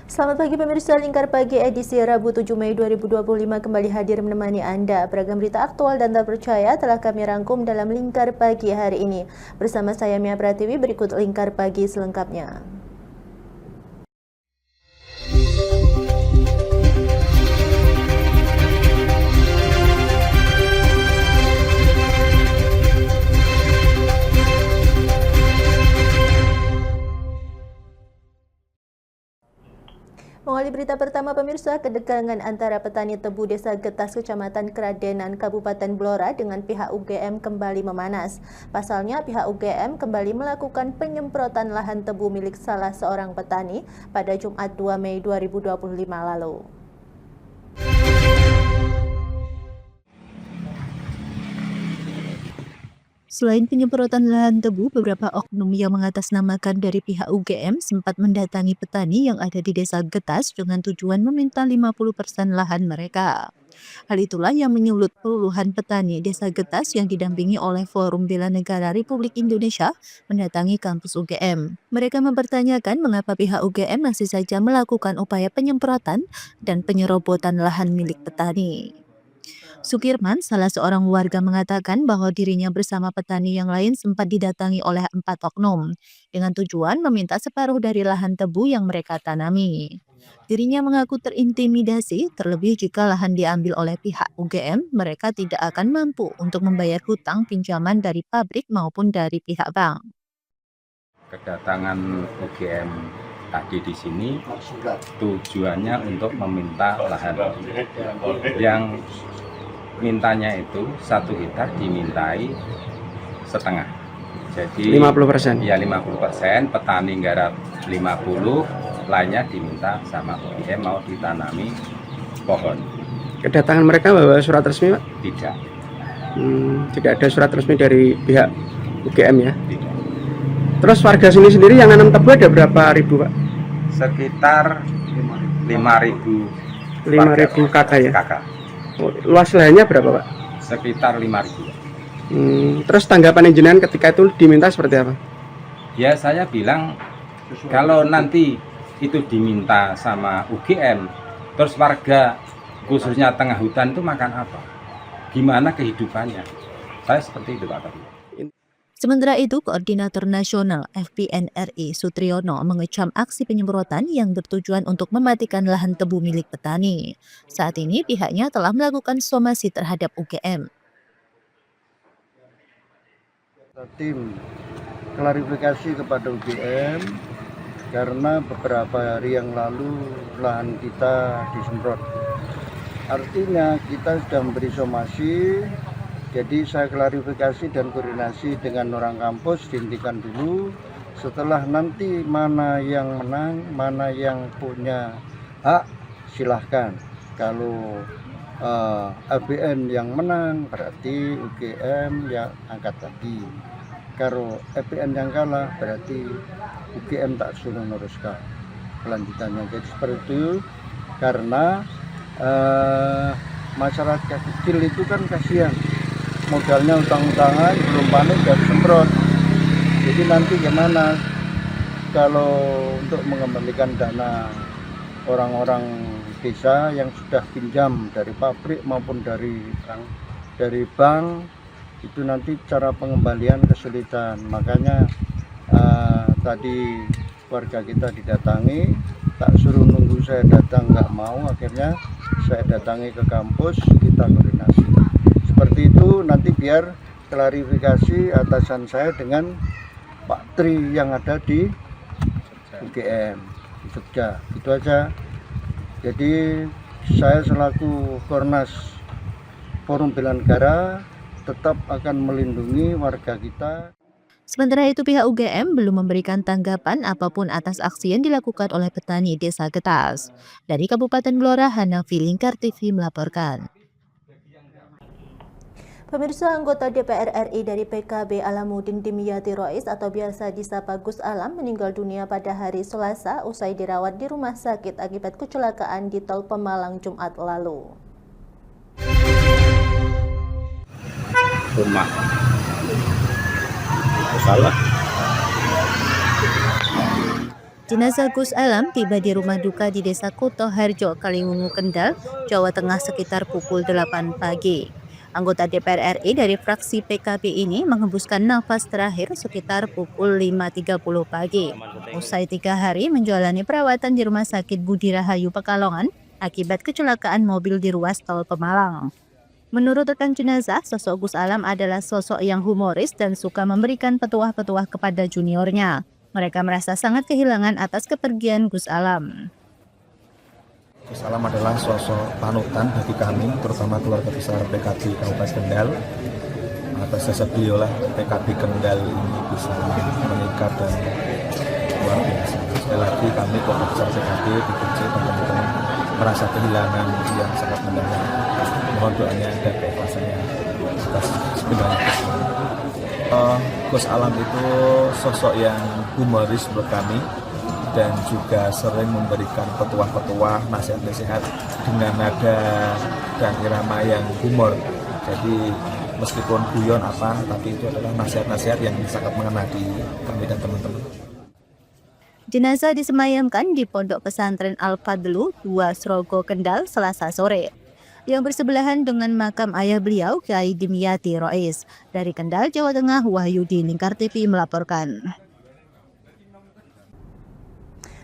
Selamat pagi pemirsa, Lingkar Pagi edisi Rabu 7 Mei 2025 kembali hadir menemani Anda. Beragam berita aktual dan terpercaya telah kami rangkum dalam Lingkar Pagi hari ini. Bersama saya Mia Pratiwi, berikut Lingkar Pagi selengkapnya. Mengawali berita pertama pemirsa, kedegangan antara petani tebu Desa Getas Kecamatan Kradenan Kabupaten Blora dengan pihak UGM kembali memanas. Pasalnya pihak UGM kembali melakukan penyemprotan lahan tebu milik salah seorang petani pada Jumat 2 Mei 2025 lalu. Selain penyemprotan lahan tebu, beberapa oknum yang mengatasnamakan dari pihak UGM sempat mendatangi petani yang ada di Desa Getas dengan tujuan meminta 50% lahan mereka. Hal itulah yang menyulut puluhan petani Desa Getas yang didampingi oleh Forum Bela Negara Republik Indonesia mendatangi kampus UGM. Mereka mempertanyakan mengapa pihak UGM masih saja melakukan upaya penyemprotan dan penyerobotan lahan milik petani. Sukirman, salah seorang warga mengatakan bahwa dirinya bersama petani yang lain sempat didatangi oleh 4 oknum dengan tujuan meminta separuh dari lahan tebu yang mereka tanami. Dirinya mengaku terintimidasi, terlebih jika lahan diambil oleh pihak UGM, mereka tidak akan mampu untuk membayar hutang pinjaman dari pabrik maupun dari pihak bank. Kedatangan UGM tadi di sini tujuannya untuk meminta lahan yang mintanya itu 1 hektar dimintai setengah. Jadi 50%. Ya 50%, petani garap 50, lainnya diminta sama UGM mau ditanami pohon. Kedatangan mereka bawa surat resmi, Pak? Tidak. Tidak ada surat resmi dari pihak UGM ya? Tidak. Terus warga sini sendiri yang nanam tebu ada berapa ribu, Pak? Sekitar 5.000 kakak ya? kakak. Luas lahannya berapa, Pak? Sekitar 5.000. Terus tanggapan jenengan ketika itu diminta seperti apa? Ya saya bilang kalau nanti itu diminta sama UGM, terus warga khususnya tengah hutan itu makan apa? Gimana kehidupannya? Saya seperti itu Pak tadi. Sementara itu, Koordinator Nasional FPNRI Sutriyono mengecam aksi penyemprotan yang bertujuan untuk mematikan lahan tebu milik petani. Saat ini pihaknya telah melakukan somasi terhadap UGM. Tim klarifikasi kepada UGM karena beberapa hari yang lalu lahan kita disemprot. Artinya kita sudah memberi somasi. Jadi saya klarifikasi dan koordinasi dengan orang kampus, dihentikan dulu. Setelah nanti mana yang menang, mana yang punya hak, silahkan. Kalau ABN yang menang berarti UGM yang angkat lagi. Kalau ABN yang kalah berarti UGM tak suruh meneruskan kelanjutannya. Jadi seperti itu karena masyarakat kecil itu kan kasihan. Modalnya utang-utangan, belum panen dan semprot. Jadi nanti gimana kalau untuk mengembalikan dana orang-orang desa yang sudah pinjam dari pabrik maupun dari bank, itu nanti cara pengembalian kesulitan. Makanya tadi warga kita didatangi, tak suruh nunggu saya datang, nggak mau, akhirnya saya datangi ke kampus, kita koordinasi. Seperti itu nanti biar klarifikasi atasan saya dengan Pak Tri yang ada di UGM di Jogja. Itu aja. Jadi saya selaku Kornas Forum Bela Negara tetap akan melindungi warga kita. Sementara itu pihak UGM belum memberikan tanggapan apapun atas aksi yang dilakukan oleh petani Desa Getas. Dari Kabupaten Blora, Hanafi, Lingkar TV melaporkan. Pemirsa, anggota DPR RI dari PKB Alamuddin Dimyati Rois atau biasa disapa Gus Alam meninggal dunia pada hari Selasa usai dirawat di rumah sakit akibat kecelakaan di Tol Pemalang Jumat lalu. Rumah salah Jenazah Gus Alam tiba di rumah duka di Desa Kutoharjo, Kaliwungu, Kendal, Jawa Tengah sekitar pukul 8 pagi. Anggota DPR RI dari fraksi PKB ini menghembuskan nafas terakhir sekitar pukul 5.30 pagi. Usai 3 hari menjalani perawatan di Rumah Sakit Budi Rahayu Pekalongan akibat kecelakaan mobil di ruas tol Pemalang. Menurut rekan jenazah, sosok Gus Alam adalah sosok yang humoris dan suka memberikan petuah-petuah kepada juniornya. Mereka merasa sangat kehilangan atas kepergian Gus Alam. Gus Alam adalah sosok panutan bagi kami, terutama keluarga besar PKB Kabupaten Kendal. Atas jasa beliau lah PKB Kendal ini bisa meningkat dan luar biasa. Sekali lagi kami keluarga besar PKB DPC dan teman-teman merasa kehilangan yang sangat mendalam. Mohon doanya dan keikhlasannya atas sebenarnya. Gus Alam itu sosok yang humoris menurut kami dan juga sering memberikan petuah-petuah, nasihat-nasihat dengan nada dan irama yang humor. Jadi meskipun guyon apa, tapi itu adalah nasihat-nasihat yang sangat mengena di kami dan teman-teman. Jenazah disemayamkan di Pondok Pesantren Al-Fadlu, 2 Srogo, Kendal, Selasa sore. Yang bersebelahan dengan makam ayah beliau, Kyai Dimyati Rois. Dari Kendal, Jawa Tengah, Wahyudi Lingkar TV melaporkan.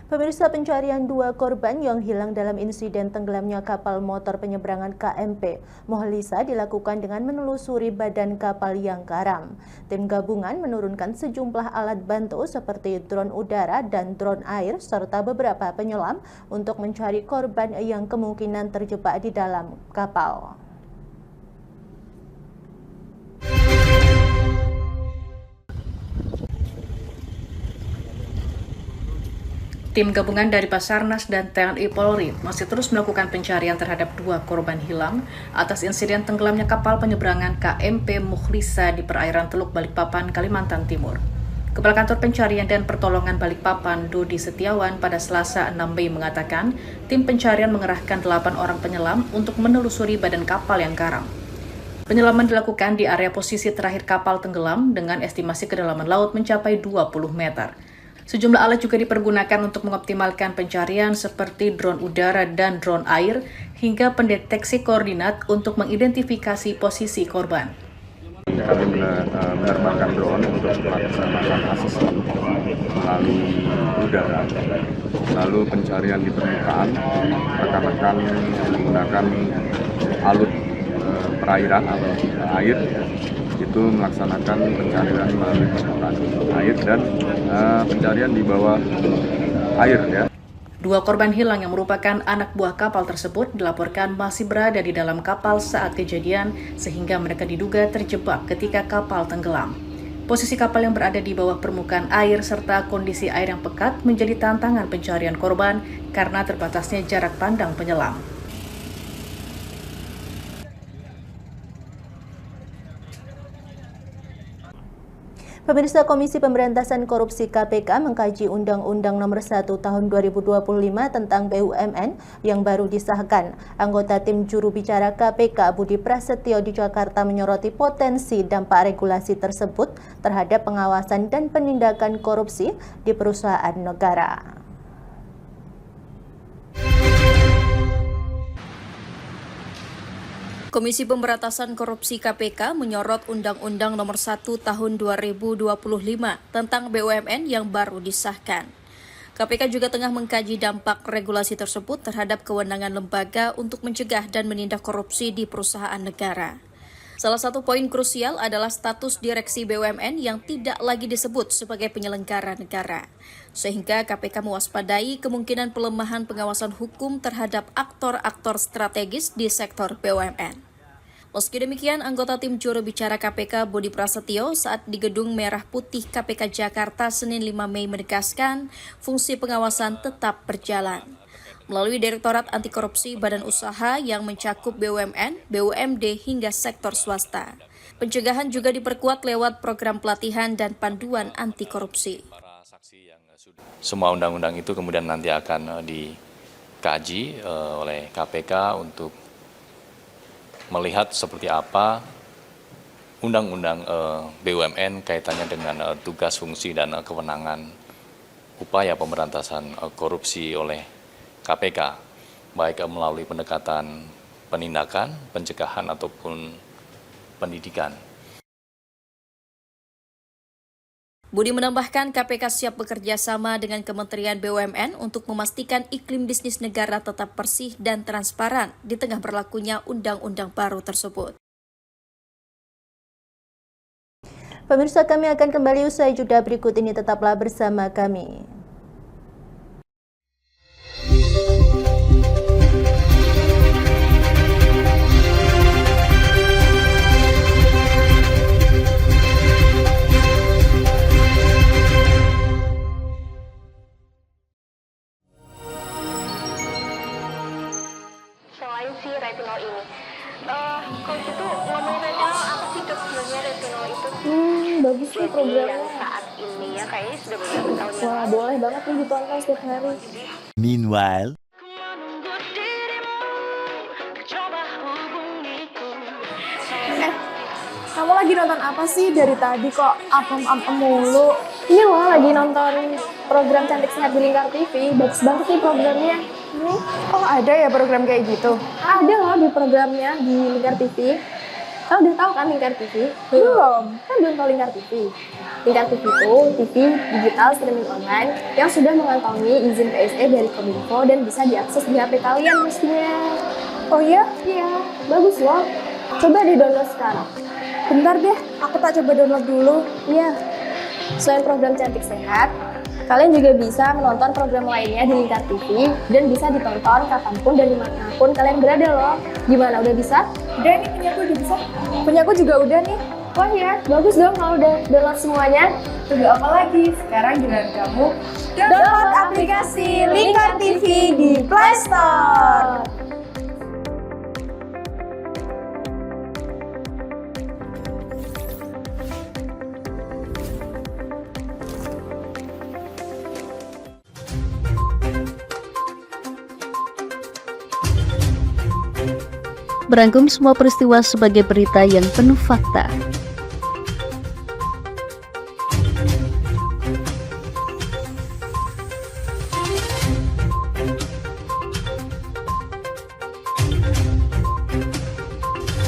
Pemirsa, pencarian 2 korban yang hilang dalam insiden tenggelamnya kapal motor penyeberangan KMP Mohlisa dilakukan dengan menelusuri badan kapal yang karam. Tim gabungan menurunkan sejumlah alat bantu seperti drone udara dan drone air serta beberapa penyelam untuk mencari korban yang kemungkinan terjebak di dalam kapal. Tim gabungan dari Basarnas dan TNI Polri masih terus melakukan pencarian terhadap 2 korban hilang atas insiden tenggelamnya kapal penyeberangan KMP Mohlisa di perairan Teluk Balikpapan, Kalimantan Timur. Kepala Kantor Pencarian dan Pertolongan Balikpapan, Dodi Setiawan, pada Selasa 6 Mei mengatakan, tim pencarian mengerahkan 8 orang penyelam untuk menelusuri badan kapal yang karam. Penyelaman dilakukan di area posisi terakhir kapal tenggelam dengan estimasi kedalaman laut mencapai 20 meter. Sejumlah alat juga dipergunakan untuk mengoptimalkan pencarian seperti drone udara dan drone air hingga pendeteksi koordinat untuk mengidentifikasi posisi korban. Kami menerbangkan drone untuk melaksanakan asesmen melalui udara. Lalu pencarian di permukaan, rekan-rekan menggunakan alut perairan atau air itu melaksanakan pencarian melalui permukaan air dan pencarian di bawah air ya. 2 korban hilang yang merupakan anak buah kapal tersebut dilaporkan masih berada di dalam kapal saat kejadian sehingga mereka diduga terjebak ketika kapal tenggelam. Posisi kapal yang berada di bawah permukaan air serta kondisi air yang pekat menjadi tantangan pencarian korban karena terbatasnya jarak pandang penyelam. Pemirsa, Komisi Pemberantasan Korupsi KPK mengkaji Undang-Undang Nomor 1 Tahun 2025 tentang BUMN yang baru disahkan. Anggota tim juru bicara KPK Budi Prasetyo di Jakarta menyoroti potensi dampak regulasi tersebut terhadap pengawasan dan penindakan korupsi di perusahaan negara. Komisi Pemberantasan Korupsi KPK menyorot Undang-Undang Nomor 1 Tahun 2025 tentang BUMN yang baru disahkan. KPK juga tengah mengkaji dampak regulasi tersebut terhadap kewenangan lembaga untuk mencegah dan menindak korupsi di perusahaan negara. Salah satu poin krusial adalah status direksi BUMN yang tidak lagi disebut sebagai penyelenggara negara. Sehingga KPK mewaspadai kemungkinan pelemahan pengawasan hukum terhadap aktor-aktor strategis di sektor BUMN. Meski demikian, anggota tim juru bicara KPK Budi Prasetyo saat di Gedung Merah Putih KPK Jakarta Senin 5 Mei menegaskan fungsi pengawasan tetap berjalan. Melalui Direktorat Anti Korupsi Badan Usaha yang mencakup BUMN, BUMD hingga sektor swasta. Pencegahan juga diperkuat lewat program pelatihan dan panduan anti korupsi. Semua undang-undang itu kemudian nanti akan dikaji oleh KPK untuk melihat seperti apa undang-undang BUMN kaitannya dengan tugas, fungsi, dan kewenangan upaya pemberantasan korupsi oleh KPK, baik melalui pendekatan penindakan, pencegahan ataupun pendidikan. Budi menambahkan KPK siap bekerja sama dengan Kementerian BUMN untuk memastikan iklim bisnis negara tetap bersih dan transparan di tengah berlakunya undang-undang baru tersebut. Pemirsa, kami akan kembali usai jeda berikut ini, tetaplah bersama kami. Selain si retinol ini, kalau gitu ngomongin retinol, apa sih dok sebenarnya retinol itu? Bagus sih programnya. Yang saat ini ya kayaknya sudah beberapa tahun yang Wah, boleh banget nih ditonton setiap hari. Meanwhile, Kamu lagi nonton apa sih dari tadi kok apem-apem mulu? Ini loh lagi nonton program Cantik Sehat di Lingkar TV. Bagus banget nih programnya. Oh, ada ya program kayak gitu? Ada loh di programnya di Lingkar TV. Kamu udah tahu kan Lingkar TV? Belum. Kan belum tahu Lingkar TV. Lingkar TV itu TV digital streaming online yang sudah mengantongi izin PSE dari Kominfo dan bisa diakses di HP kalian mestinya. Oh iya? Iya, bagus loh. Coba di-download sekarang. Bentar deh, aku tak coba download dulu. Iya. Selain program Cantik Sehat, kalian juga bisa menonton program lainnya di Lingkar TV dan bisa ditonton kapanpun dan dimanapun kalian berada loh. Gimana, udah bisa? Udah nih, punyaku udah bisa. Punyaku juga udah nih. Wah ya, bagus dong kalau udah download semuanya. Tunggu apa lagi? Sekarang giliran kamu Download aplikasi Lingkar TV di Play Store. Merangkum semua peristiwa sebagai berita yang penuh fakta.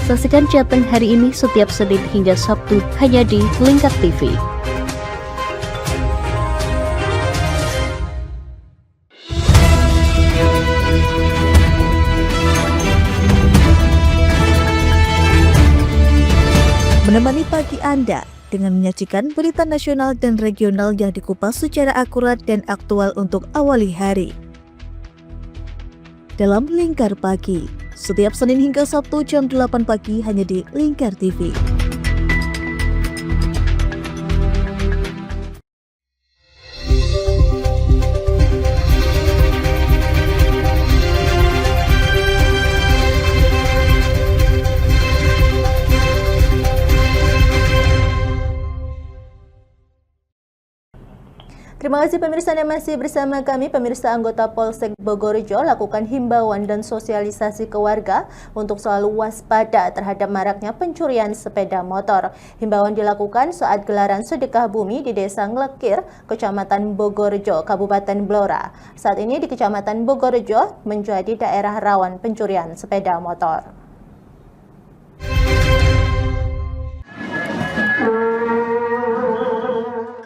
Saksikan Jateng hari ini setiap Senin hingga Sabtu hanya di Lingkar TV. Menemani pagi Anda dengan menyajikan berita nasional dan regional yang dikupas secara akurat dan aktual untuk awali hari. Dalam Lingkar Pagi, setiap Senin hingga Sabtu jam 8 pagi hanya di Lingkar TV. Terima kasih pemirsa yang masih bersama kami. Pemirsa, anggota Polsek Bogorejo lakukan himbauan dan sosialisasi ke warga untuk selalu waspada terhadap maraknya pencurian sepeda motor. Himbauan dilakukan saat gelaran sedekah bumi di Desa Nglekir, Kecamatan Bogorejo, Kabupaten Blora. Saat ini di Kecamatan Bogorejo menjadi daerah rawan pencurian sepeda motor.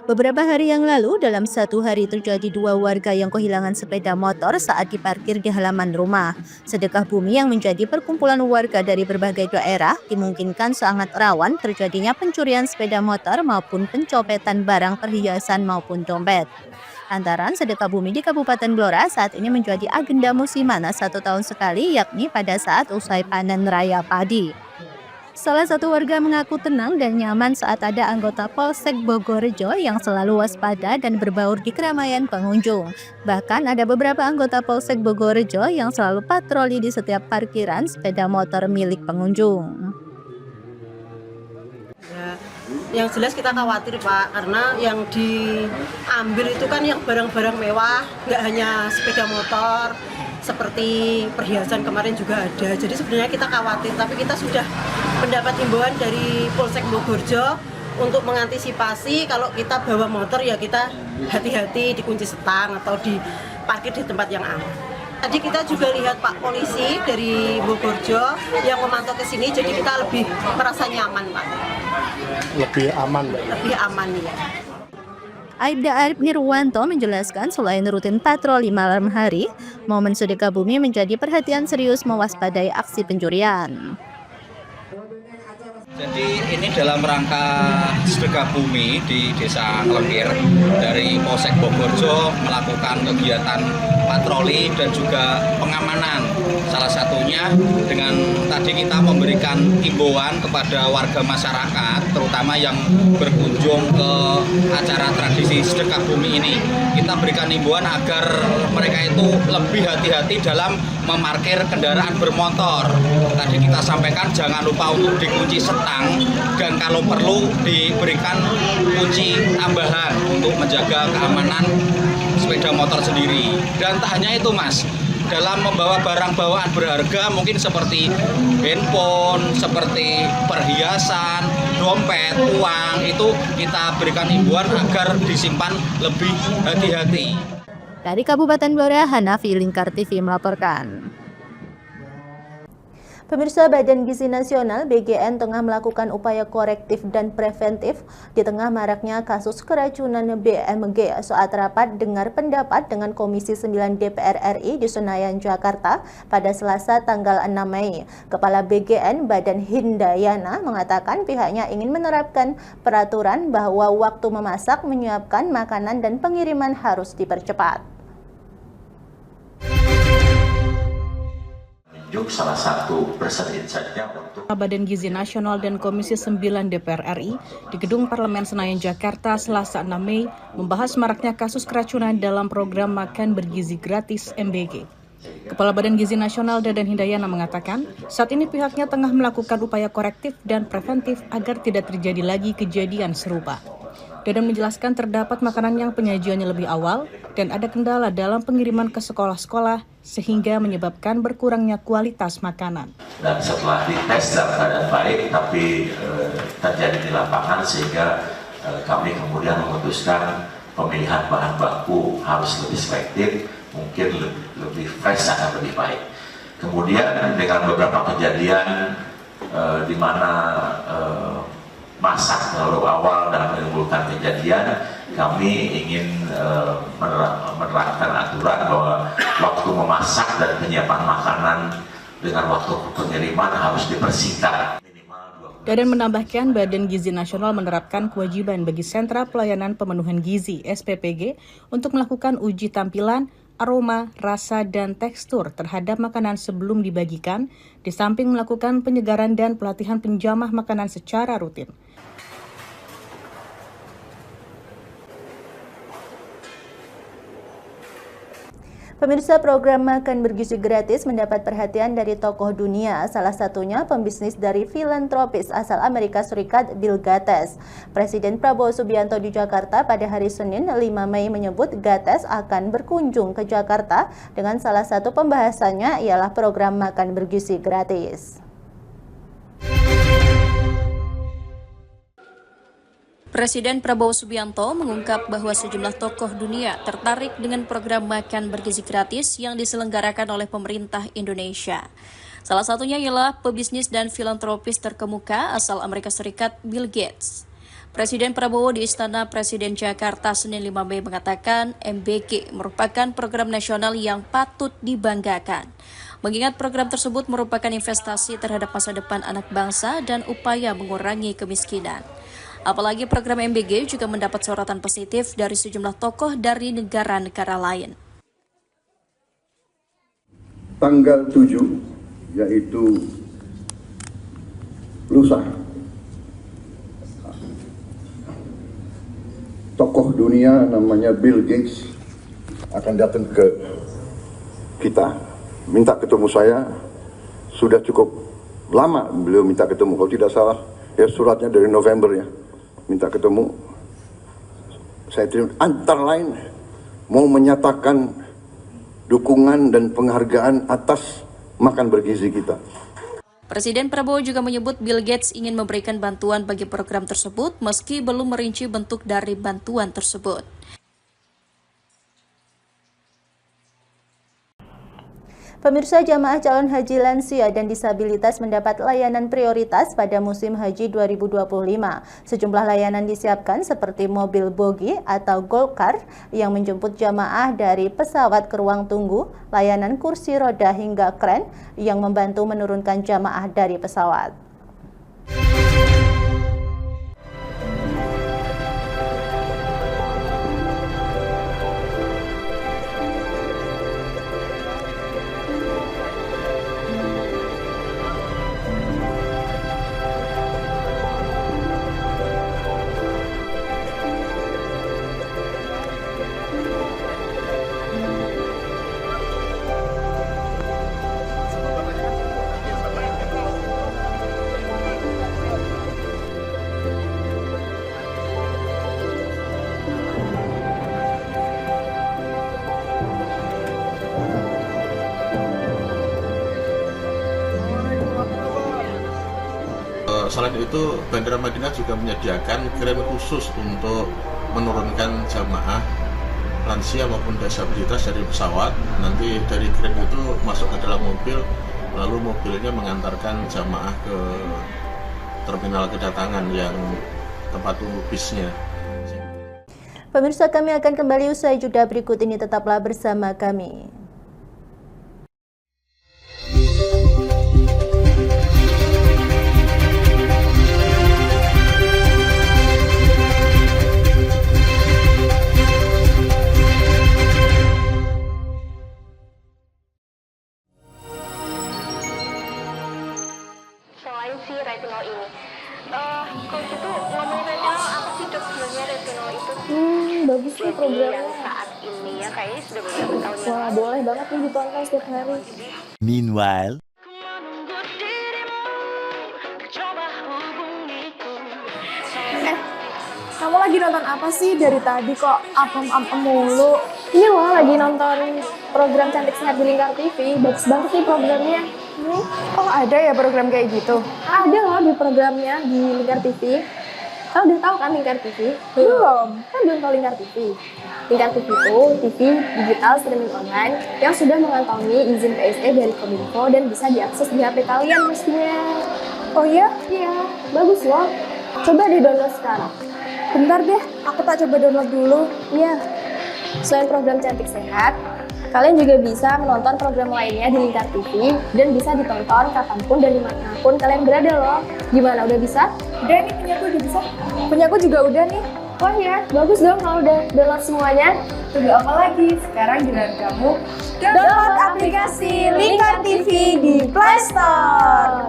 Beberapa hari yang lalu, dalam satu hari terjadi 2 warga yang kehilangan sepeda motor saat diparkir di halaman rumah. Sedekah bumi yang menjadi perkumpulan warga dari berbagai daerah dimungkinkan sangat rawan terjadinya pencurian sepeda motor maupun pencopetan barang perhiasan maupun dompet. Lantaran sedekah bumi di Kabupaten Blora saat ini menjadi agenda musiman 1 tahun sekali, yakni pada saat usai panen raya padi. Salah satu warga mengaku tenang dan nyaman saat ada anggota Polsek Bogorejo yang selalu waspada dan berbaur di keramaian pengunjung. Bahkan ada beberapa anggota Polsek Bogorejo yang selalu patroli di setiap parkiran sepeda motor milik pengunjung. Ya, yang jelas kita khawatir Pak, karena yang diambil itu kan yang barang-barang mewah, nggak hanya sepeda motor, seperti perhiasan kemarin juga ada. Jadi sebenarnya kita khawatir, tapi kita sudah mendapat himbauan dari Polsek Bogorejo untuk mengantisipasi kalau kita bawa motor ya kita hati-hati dikunci setang atau diparkir di tempat yang aman. Tadi kita juga lihat Pak Polisi dari Bogorjo yang memantau ke sini, jadi kita lebih merasa nyaman Pak. Lebih aman Mbak? Lebih aman ya. Aibda Arif Nirwanto menjelaskan selain rutin patroli malam hari, momen Sedekah Bumi menjadi perhatian serius mewaspadai aksi pencurian. Jadi ini dalam rangka Sedekah Bumi di Desa Klempir dari Polsek Bogorjo melakukan kegiatan patroli dan juga pengamanan. Salah satunya dengan tadi kita memberikan himbauan kepada warga masyarakat, terutama yang berkunjung ke acara tradisi Sedekah Bumi ini. Kita berikan himbauan agar mereka itu lebih hati-hati dalam memarkir kendaraan bermotor. Tadi kita sampaikan jangan lupa untuk dikunci setang dan kalau perlu diberikan kunci tambahan untuk menjaga keamanan sepeda motor sendiri. Dan tak hanya itu Mas, dalam membawa barang bawaan berharga mungkin seperti handphone, seperti perhiasan, dompet, uang, itu kita berikan himbauan agar disimpan lebih hati-hati. Dari Kabupaten Blora, Hanafi Lingkar TV melaporkan. Pemirsa, Badan Gizi Nasional BGN tengah melakukan upaya korektif dan preventif di tengah maraknya kasus keracunan BMG saat rapat dengar pendapat dengan Komisi 9 DPR RI di Senayan, Jakarta pada Selasa tanggal 6 Mei. Kepala BGN Badan Hindayana mengatakan pihaknya ingin menerapkan peraturan bahwa waktu memasak, menyiapkan makanan dan pengiriman harus dipercepat. Salah satu presiden saja untuk Badan Gizi Nasional dan Komisi 9 DPR RI di Gedung Parlemen Senayan, Jakarta, Selasa 6 Mei membahas maraknya kasus keracunan dalam program makan bergizi gratis MBG. Kepala Badan Gizi Nasional Dadan Hindayana mengatakan, saat ini pihaknya tengah melakukan upaya korektif dan preventif agar tidak terjadi lagi kejadian serupa. Dadan menjelaskan terdapat makanan yang penyajiannya lebih awal dan ada kendala dalam pengiriman ke sekolah-sekolah sehingga menyebabkan berkurangnya kualitas makanan. Dan setelah dites dalam keadaan baik tapi terjadi di lapangan sehingga kami kemudian memutuskan pemilihan bahan baku harus lebih selektif, mungkin lebih fresh akan lebih baik. Kemudian dengan beberapa kejadian di mana masak terlalu awal dan menimbulkan kejadian, kami ingin menerapkan aturan bahwa waktu memasak dan penyiapan makanan dengan waktu pengiriman harus dipersingkat. Dadan menambahkan Badan Gizi Nasional menerapkan kewajiban bagi Sentra Pelayanan Pemenuhan Gizi (SPPG) untuk melakukan uji tampilan, aroma, rasa, dan tekstur terhadap makanan sebelum dibagikan, di samping melakukan penyegaran dan pelatihan penjamah makanan secara rutin. Pemirsa, program makan bergizi gratis mendapat perhatian dari tokoh dunia, salah satunya pembisnis dari filantropis asal Amerika Serikat Bill Gates. Presiden Prabowo Subianto di Jakarta pada hari Senin 5 Mei menyebut Gates akan berkunjung ke Jakarta dengan salah satu pembahasannya ialah program makan bergizi gratis. Presiden Prabowo Subianto mengungkap bahwa sejumlah tokoh dunia tertarik dengan program makan bergizi gratis yang diselenggarakan oleh pemerintah Indonesia. Salah satunya ialah pebisnis dan filantropis terkemuka asal Amerika Serikat Bill Gates. Presiden Prabowo di Istana Presiden Jakarta Senin 5 Mei mengatakan MBG merupakan program nasional yang patut dibanggakan. Mengingat program tersebut merupakan investasi terhadap masa depan anak bangsa dan upaya mengurangi kemiskinan. Apalagi program MBG juga mendapat sorotan positif dari sejumlah tokoh dari negara-negara lain. Tanggal 7, yaitu lusa, tokoh dunia namanya Bill Gates akan datang ke kita, minta ketemu saya. Sudah cukup lama beliau minta ketemu, kalau tidak salah ya suratnya dari November ya, minta ketemu. Saya terima, antara lain mau menyatakan dukungan dan penghargaan atas makan bergizi kita. Presiden Prabowo juga menyebut Bill Gates ingin memberikan bantuan bagi program tersebut meski belum merinci bentuk dari bantuan tersebut. Pemirsa, jamaah calon haji lansia dan disabilitas mendapat layanan prioritas pada musim haji 2025. Sejumlah layanan disiapkan seperti mobil bogi atau gold car yang menjemput jamaah dari pesawat ke ruang tunggu, layanan kursi roda hingga kren yang membantu menurunkan jamaah dari pesawat. Selain itu, Bandara Madinah juga menyediakan kren khusus untuk menurunkan jamaah lansia maupun disabilitas dari pesawat. Nanti dari kren itu masuk ke dalam mobil, lalu mobilnya mengantarkan jamaah ke terminal kedatangan yang tempat tunggu bisnya. Pemirsa, kami akan kembali usai jeda berikut ini, tetaplah bersama kami. retinol ini. Kalau gitu ngomongin retinol, apa sih dok sebenarnya retinol itu? Bagus nih programnya. Yang saat ini ya kayaknya sudah beberapa tahun yang Wah, lalu. boleh banget nih ditonton setiap hari. Meanwhile, Kamu lagi nonton apa sih dari tadi kok apem-apem mulu? Ini loh lagi nonton program Cantik Sehat di Lingkar TV. Bagus banget nih programnya. Oh ada ya program kayak gitu? Ada loh di programnya di Lingkar TV. Kau udah tahu kan Lingkar TV? Belum. Kan belum tahu Lingkar TV. Lingkar TV itu TV digital streaming online yang sudah mengantongi izin PSE dari Kominfo dan bisa diakses di HP kalian mestinya. Oh iya? Iya, bagus loh. Coba di-download sekarang. Bentar deh, aku tak coba download dulu. Iya. Selain program Cantik Sehat, kalian juga bisa menonton program lainnya di Lingkar TV dan bisa ditonton kapanpun dan dimanapun kalian berada loh. Gimana, udah bisa? Udah nih, punyaku udah bisa. Punyaku juga udah nih. Oh iya, bagus dong kalau udah download semuanya. Tunggu apa lagi? Sekarang giliran kamu download aplikasi Lingkar TV di Play Store.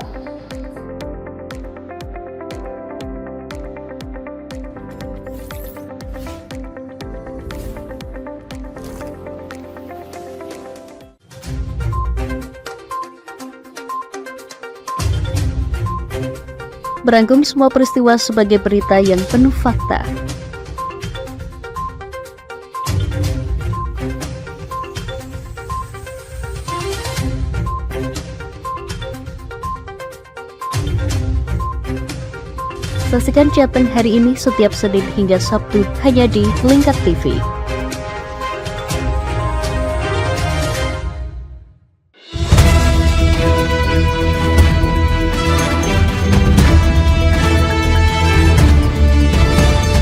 Merangkum semua peristiwa sebagai berita yang penuh fakta. Saksikan Jateng hari ini setiap Senin hingga Sabtu hanya di Lingkar TV.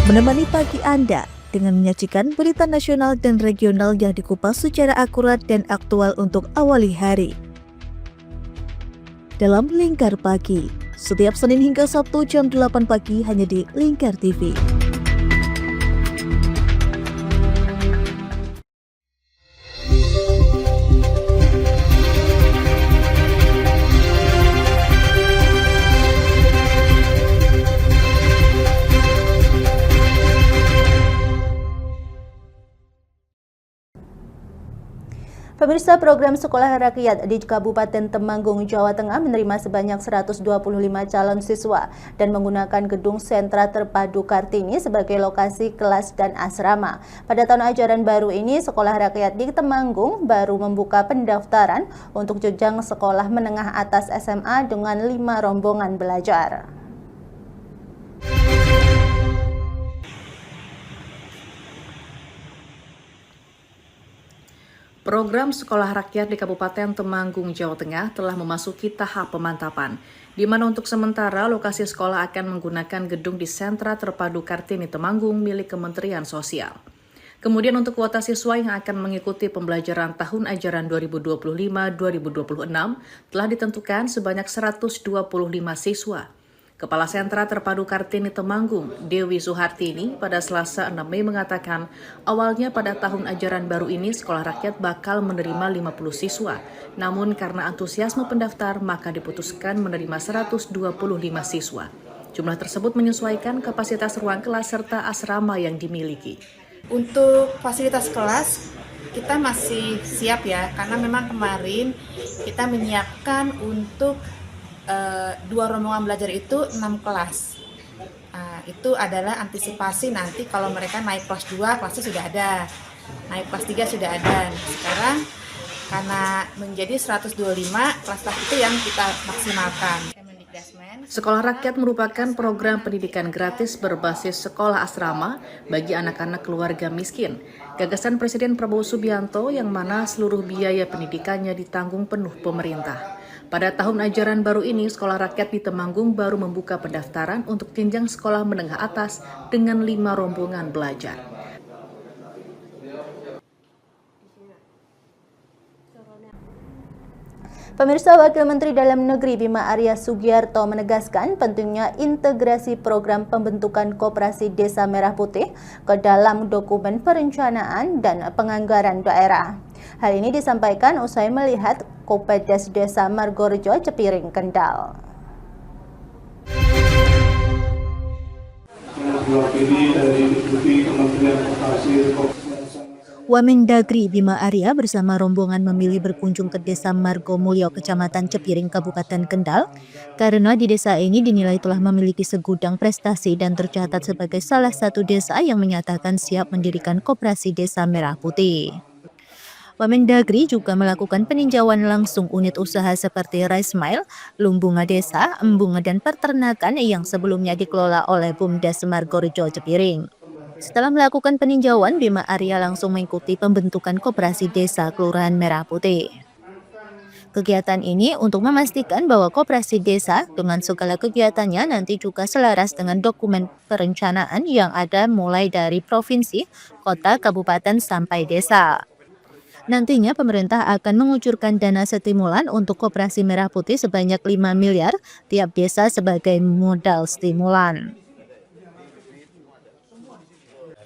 Menemani pagi Anda dengan menyajikan berita nasional dan regional yang dikupas secara akurat dan aktual untuk awali hari. Dalam Lingkar Pagi, setiap Senin hingga Sabtu jam 8 pagi hanya di Lingkar TV. Pemirsa, program Sekolah Rakyat di Kabupaten Temanggung, Jawa Tengah menerima sebanyak 125 calon siswa dan menggunakan gedung Sentra Terpadu Kartini sebagai lokasi kelas dan asrama. Pada tahun ajaran baru ini, Sekolah Rakyat di Temanggung baru membuka pendaftaran untuk jenjang sekolah menengah atas SMA dengan 5 rombongan belajar. Program Sekolah Rakyat di Kabupaten Temanggung, Jawa Tengah telah memasuki tahap pemantapan, di mana untuk sementara lokasi sekolah akan menggunakan gedung di Sentra Terpadu Kartini Temanggung milik Kementerian Sosial. Kemudian untuk kuota siswa yang akan mengikuti pembelajaran tahun ajaran 2025-2026 telah ditentukan sebanyak 125 siswa. Kepala Sentra Terpadu Kartini Temanggung, Dewi Suhartini, pada Selasa 6 Mei mengatakan, awalnya pada tahun ajaran baru ini Sekolah Rakyat bakal menerima 50 siswa. Namun karena antusiasme pendaftar, maka diputuskan menerima 125 siswa. Jumlah tersebut menyesuaikan kapasitas ruang kelas serta asrama yang dimiliki. Untuk fasilitas kelas, kita masih siap ya, karena memang kemarin kita menyiapkan untuk 2 rombongan belajar itu 6 kelas. Itu adalah antisipasi nanti kalau mereka naik kelas 2, kelasnya sudah ada. Naik kelas 3 sudah ada. Sekarang karena menjadi 125, kelas-kelas itu yang kita maksimalkan. Sekolah Rakyat merupakan program pendidikan gratis berbasis sekolah asrama bagi anak-anak keluarga miskin. Gagasan Presiden Prabowo Subianto yang mana seluruh biaya pendidikannya ditanggung penuh pemerintah. Pada tahun ajaran baru ini, Sekolah Rakyat di Temanggung baru membuka pendaftaran untuk jenjang sekolah menengah atas dengan 5 rombongan belajar. Pemirsa, Wakil Menteri Dalam Negeri Bima Arya Sugiarto menegaskan pentingnya integrasi program pembentukan Koperasi Desa Merah Putih ke dalam dokumen perencanaan dan penganggaran daerah. Hal ini disampaikan usai melihat Kopdes Desa Margorejo, Cepiring, Kendal. Wamendagri Bima Arya bersama rombongan memilih berkunjung ke Desa Margomulyo, Kecamatan Cepiring, Kabupaten Kendal, karena di desa ini dinilai telah memiliki segudang prestasi dan tercatat sebagai salah satu desa yang menyatakan siap mendirikan Koperasi Desa Merah Putih. Wamendagri juga melakukan peninjauan langsung unit usaha seperti Rice Mill, Lumbunga Desa, Embunga, dan Peternakan yang sebelumnya dikelola oleh Bumdes Margorejo, Cepiring. Setelah melakukan peninjauan, Bima Arya langsung mengikuti pembentukan Koperasi Desa Kelurahan Merah Putih. Kegiatan ini untuk memastikan bahwa Koperasi Desa dengan segala kegiatannya nanti juga selaras dengan dokumen perencanaan yang ada mulai dari provinsi, kota, kabupaten, sampai desa. Nantinya pemerintah akan mengucurkan dana stimulan untuk Koperasi Merah Putih sebanyak 5 miliar tiap desa sebagai modal stimulan.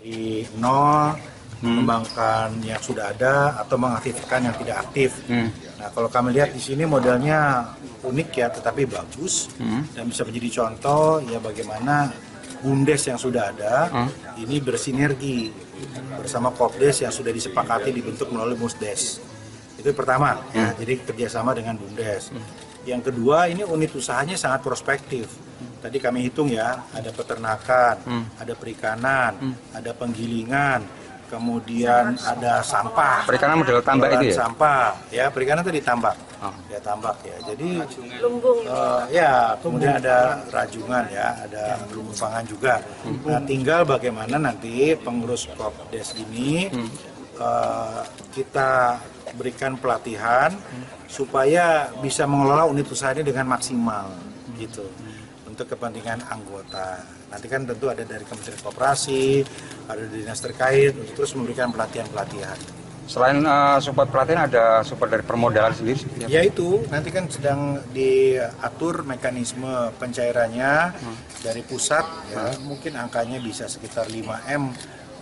Dari nol, mengembangkan yang sudah ada atau mengaktifkan yang tidak aktif. Nah, kalau kami lihat di sini modelnya unik ya, tetapi bagus dan bisa menjadi contoh ya bagaimana Bumdes yang sudah ada ini bersinergi bersama Kopdes yang sudah disepakati dibentuk melalui Musdes. Itu pertama, ya, jadi kerjasama dengan Bumdes. Yang kedua, ini unit usahanya sangat prospektif. Tadi kami hitung ya, ada peternakan, ada perikanan, ada penggilingan, kemudian ada sampah. Perikanan model tambak itu ya? Sampah, ya perikanan itu ditambak, ya tambak ya. Jadi ya kemudian ada rajungan ya, ada lumbung pangan juga. Nah, tinggal bagaimana nanti pengurus Kopdes ini kita berikan pelatihan supaya bisa mengelola unit usaha ini dengan maksimal gitu untuk kepentingan anggota. Nanti kan tentu ada dari Kementerian Koperasi, ada dinas terkait untuk terus memberikan pelatihan-pelatihan. Selain support pelatihan, ada support dari permodalan sendiri? Ya itu, nanti kan sedang diatur mekanisme pencairannya dari pusat, ya, mungkin angkanya bisa sekitar 5M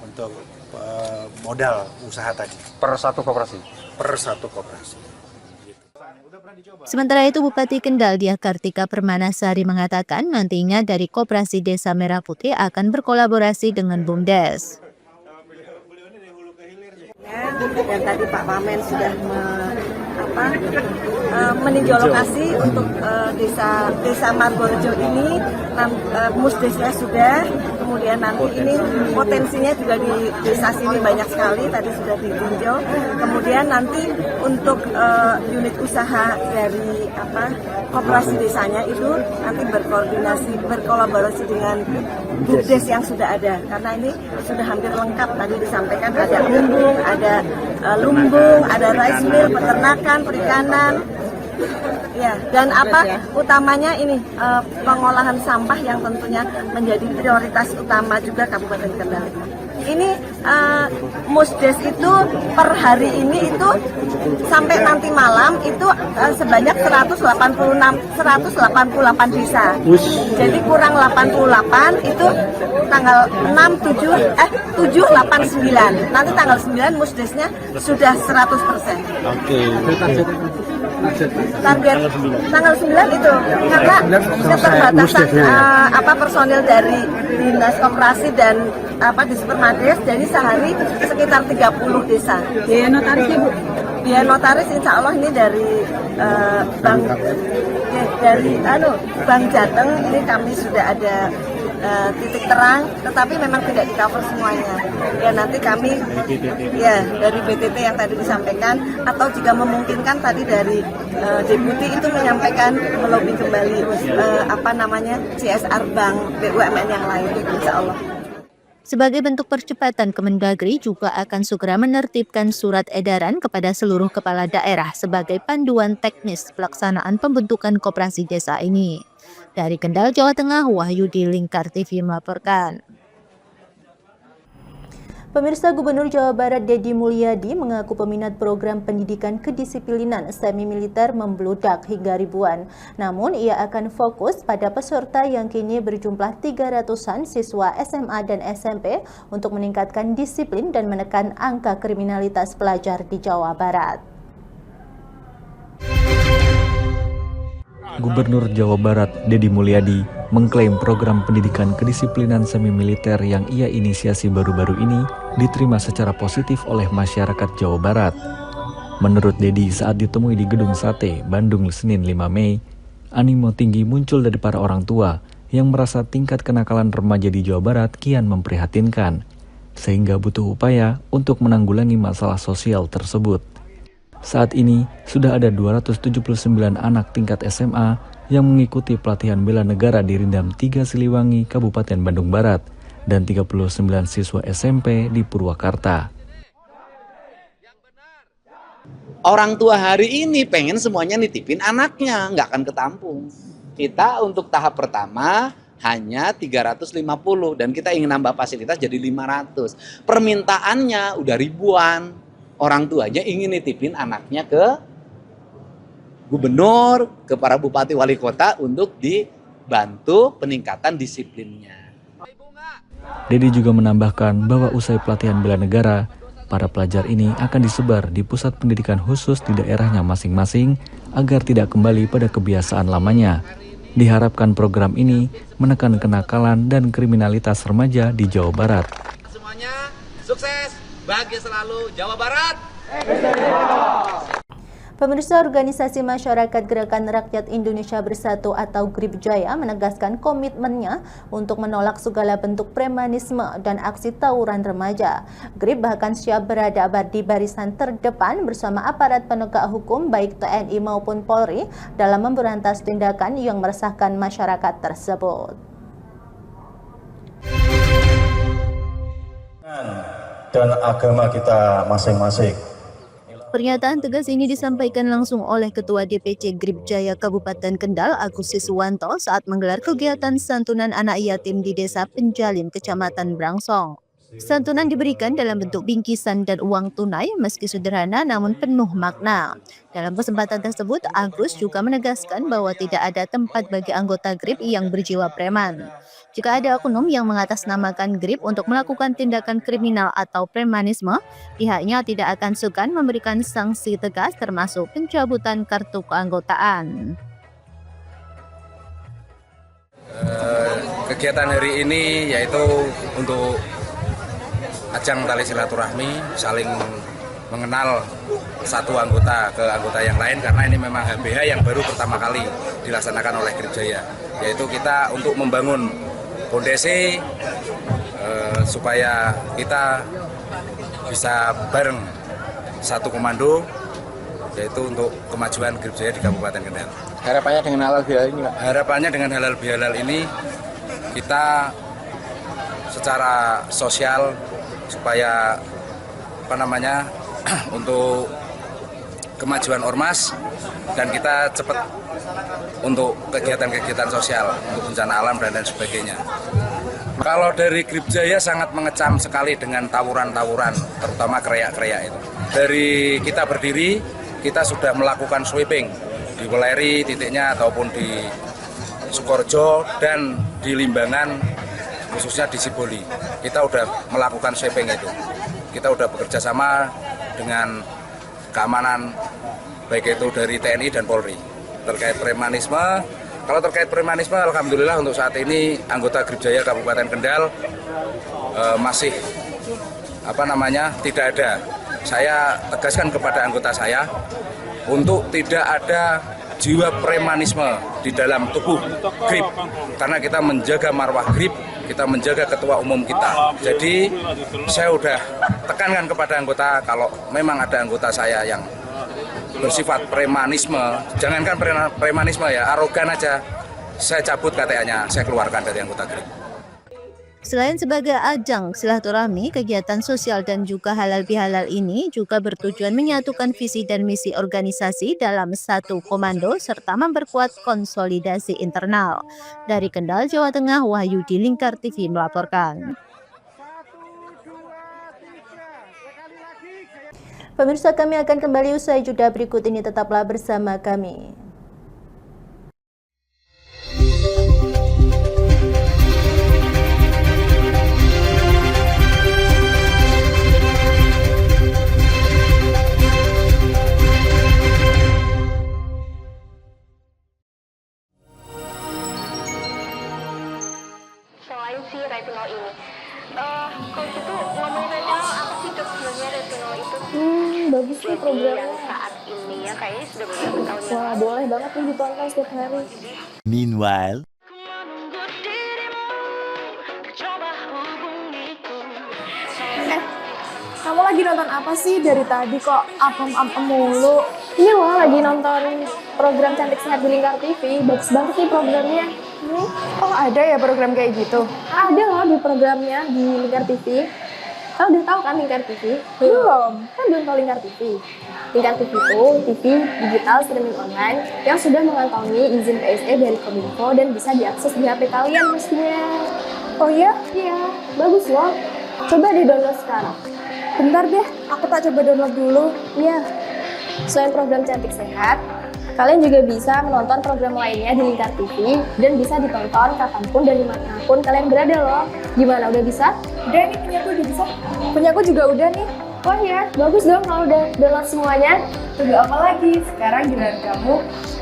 untuk modal usaha tadi. Per satu koperasi? Per satu koperasi. Sementara itu, Bupati Kendal Diah Kartika Permanasari mengatakan nantinya dari Koperasi Desa Merah Putih akan berkolaborasi dengan Bumdes. Dan tadi Pak Wamen sudah meninjau lokasi untuk desa Margorejo ini. Musdesnya sudah, kemudian nanti ini potensinya juga di desa sini banyak sekali, tadi sudah ditinjau. Kemudian nanti untuk unit usaha dari koperasi desanya itu nanti berkolaborasi dengan BUMDes yang sudah ada, karena ini sudah hampir lengkap. Tadi disampaikan ada lumbung, ada rice mill, peternakan, perikanan. Ya, dan utamanya ini pengolahan sampah yang tentunya menjadi prioritas utama juga Kabupaten Kendal. Ini Musdes itu per hari ini itu sampai nanti malam itu sebanyak 188 desa. Jadi kurang 88 itu tanggal 7, 8, 9. Nanti tanggal 9 Musdesnya sudah 100%. Oke. Target tanggal 9 itu karena keterbatasan personil dari Dinas Koperasi dan di Supermades, jadi sehari sekitar 30 desa. Biaya notarisnya Bu? Biaya notaris insya Allah ini dari Bank Jateng ini kami sudah ada titik terang, tetapi memang tidak di cover semuanya. Ya nanti kami dari BTT yang tadi disampaikan, atau jika memungkinkan tadi dari Deputi itu menyampaikan melobi kembali CSR Bank BUMN yang lain, insya Allah. Sebagai bentuk percepatan, Kemendagri juga akan segera menertibkan surat edaran kepada seluruh kepala daerah sebagai panduan teknis pelaksanaan pembentukan koperasi desa ini. Dari Kendal, Jawa Tengah, Wahyudi Lingkar TV melaporkan. Pemirsa, Gubernur Jawa Barat Deddy Mulyadi mengaku peminat program pendidikan kedisiplinan semi-militer membludak hingga ribuan. Namun, ia akan fokus pada peserta yang kini berjumlah 300-an siswa SMA dan SMP untuk meningkatkan disiplin dan menekan angka kriminalitas pelajar di Jawa Barat. Gubernur Jawa Barat Deddy Mulyadi mengklaim program pendidikan kedisiplinan semi-militer yang ia inisiasi baru-baru ini diterima secara positif oleh masyarakat Jawa Barat. Menurut Deddy, saat ditemui di Gedung Sate, Bandung, Senin 5 Mei, animo tinggi muncul dari para orang tua yang merasa tingkat kenakalan remaja di Jawa Barat kian memprihatinkan, sehingga butuh upaya untuk menanggulangi masalah sosial tersebut. Saat ini, sudah ada 279 anak tingkat SMA yang mengikuti pelatihan bela negara di Rindam 3 Siliwangi, Kabupaten Bandung Barat, dan 39 siswa SMP di Purwakarta. Orang tua hari ini pengen semuanya nitipin anaknya, nggak akan ketampung. Kita untuk tahap pertama hanya 350 dan kita ingin nambah fasilitas jadi 500. Permintaannya udah ribuan. Orang tuanya ingin nitipin anaknya ke gubernur, ke para bupati wali kota untuk dibantu peningkatan disiplinnya. Deddy juga menambahkan bahwa usai pelatihan bela negara, para pelajar ini akan disebar di pusat pendidikan khusus di daerahnya masing-masing agar tidak kembali pada kebiasaan lamanya. Diharapkan program ini menekan kenakalan dan kriminalitas remaja di Jawa Barat. Semuanya sukses! Bahagia selalu Jawa Barat. Pemirsa, Organisasi Masyarakat Gerakan Rakyat Indonesia Bersatu atau GRIP Jaya menegaskan komitmennya untuk menolak segala bentuk premanisme dan aksi tawuran remaja. GRIP bahkan siap berada di barisan terdepan bersama aparat penegak hukum baik TNI maupun Polri dalam memberantas tindakan yang meresahkan masyarakat tersebut. Dan agama kita masing-masing. Pernyataan tegas ini disampaikan langsung oleh Ketua DPC GRIP Jaya Kabupaten Kendal, Agus Siswanto, saat menggelar kegiatan santunan anak yatim di Desa Penjalin, Kecamatan Brangsong. Santunan diberikan dalam bentuk bingkisan dan uang tunai, meski sederhana namun penuh makna. Dalam kesempatan tersebut, Agus juga menegaskan bahwa tidak ada tempat bagi anggota GRIP yang berjiwa preman. Jika ada oknum yang mengatasnamakan GRIP untuk melakukan tindakan kriminal atau premanisme, pihaknya tidak akan segan memberikan sanksi tegas termasuk pencabutan kartu keanggotaan. Kegiatan hari ini yaitu untuk ajang tali silaturahmi, saling mengenal satu anggota ke anggota yang lain, karena ini memang HBH yang baru pertama kali dilaksanakan oleh Grip Jaya, yaitu kita untuk membangun fondasi supaya kita bisa bareng satu komando, yaitu untuk kemajuan Grip Jaya di Kabupaten Kendal. Harapannya dengan halal bihalal ini, Pak? Harapannya dengan halal bihalal ini kita secara sosial supaya untuk kemajuan ormas, dan kita cepat untuk kegiatan-kegiatan sosial untuk bencana alam dan lain sebagainya. Kalau dari Grip Jaya sangat mengecam sekali dengan tawuran-tawuran, terutama kreyak-kreyak itu. Dari kita berdiri, kita sudah melakukan sweeping di Weleri titiknya ataupun di Sukorejo dan di Limbangan, khususnya di Siboli. Kita sudah melakukan sweeping itu. Kita sudah bekerja sama dengan keamanan, baik itu dari TNI dan Polri. Terkait premanisme, kalau terkait premanisme, alhamdulillah untuk saat ini anggota Grip Jaya Kabupaten Kendal masih tidak ada. Saya tegaskan kepada anggota saya untuk tidak ada jiwa premanisme di dalam tubuh Grip, karena kita menjaga marwah Grip, kita menjaga ketua umum kita. Jadi saya udah tekankan kepada anggota, kalau memang ada anggota saya yang bersifat premanisme, jangankan premanisme ya, arogan aja, saya cabut KTA-nya, saya keluarkan dari anggota Grip. Selain sebagai ajang silaturahmi, kegiatan sosial dan juga halal bihalal ini juga bertujuan menyatukan visi dan misi organisasi dalam satu komando serta memperkuat konsolidasi internal. Dari Kendal, Jawa Tengah, Wahyudi, Lingkar TV melaporkan. Pemirsa, kami akan kembali usai jeda berikut ini, tetaplah bersama kami. Selain si retinol ini, kalau gitu ngomongin retinol, apa sih dok sebenarnya retinol itu? Bagus sih programnya. Yang saat ini ya kayaknya sudah beberapa tahun yang Wah, boleh banget nih ditonton setiap hari. Meanwhile, Kamu lagi nonton apa sih dari tadi kok apem-apem mulu? Ini loh lagi nonton program Cantik Sehat di Lingkar TV. Bagus banget sih programnya. Oh, ada ya program kayak gitu? Ada loh di programnya di Lingkar TV. Kau udah tahu kan Lingkar TV? Belum. Kan belum tahu Lingkar TV. Lingkar TV itu TV digital streaming online yang sudah mengantongi izin PSE dari Kominfo dan bisa diakses di HP kalian mestinya. Oh iya? Iya, bagus loh. Coba di-download sekarang. Bentar deh, aku tak coba download dulu. Iya. Selain program Cantik Sehat, kalian juga bisa menonton program lainnya di Lingkar TV dan bisa ditonton kapanpun dan dimanapun kalian berada loh. Gimana, udah bisa? Udah nih, punyaku udah bisa. Punyaku juga udah nih. Oh iya, bagus dong kalau udah download semuanya. Tunggu apa lagi? Sekarang giliran kamu